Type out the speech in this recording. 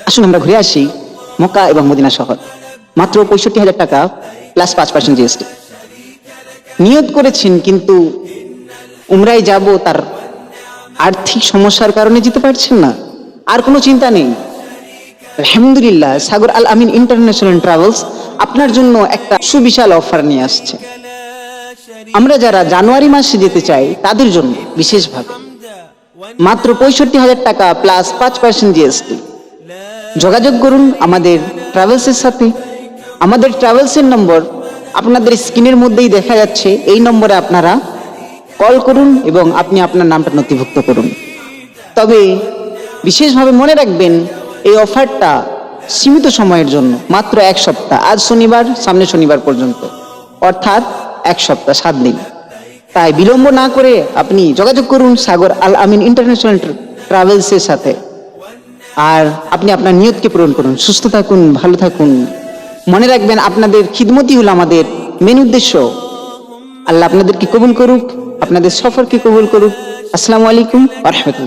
আসুন আমরা ঘুরে আসি মক্কা এবং মদিনা শহর। মাত্র ৬৫,০০০ টাকা প্লাস 5% জিএসটি। নিয়ত করেছেন কিন্তু উমরায় যাব, তার আর্থিক সমস্যার কারণে যেতে পারছেন না। আর কোনো চিন্তা নেই, আলহামদুলিল্লাহ সাগর আল আমিন ইন্টারন্যাশনাল ট্রাভেলস আপনার জন্য একটা সুবিশাল অফার নিয়ে আসছে। আমরা যারা জানুয়ারি মাসে যেতে চাই তাদের জন্য বিশেষভাবে মাত্র ৬৫,০০০ টাকা প্লাস 5% জিএসটি। যোগাযোগ করুন আমাদের ট্রাভেলসের সাথে। আমাদের ট্রাভেলসের নম্বর আপনাদের স্ক্রিনের মধ্যেই দেখা যাচ্ছে। এই নম্বরে আপনারা কল করুন এবং আপনি আপনার নামটা নথিভুক্ত করুন। তবে বিশেষভাবে মনে রাখবেন, এই অফারটা সীমিত সময়ের জন্য, মাত্র 1 সপ্তাহ, আজ শনিবার সামনে শনিবার পর্যন্ত, অর্থাৎ 1 সপ্তাহ 7 দিন। তাই বিলম্ব না করে আপনি যোগাযোগ করুন সাগর আল আমিন ইন্টারন্যাশনাল ট্রাভেলসের সাথে। আর আপনি আপনার নিয়তকে পূরণ করুন। সুস্থ থাকুন, ভালো থাকুন। মনে রাখবেন আপনাদের খিদমতই হলো আমাদের মেন উদ্দেশ্য। আল্লাহ আপনাদেরকে কবুল করুক, আপনাদের সফরকে কবুল করুক। আসসালামু আলাইকুম ওয়া রাহমাতুল্লাহ।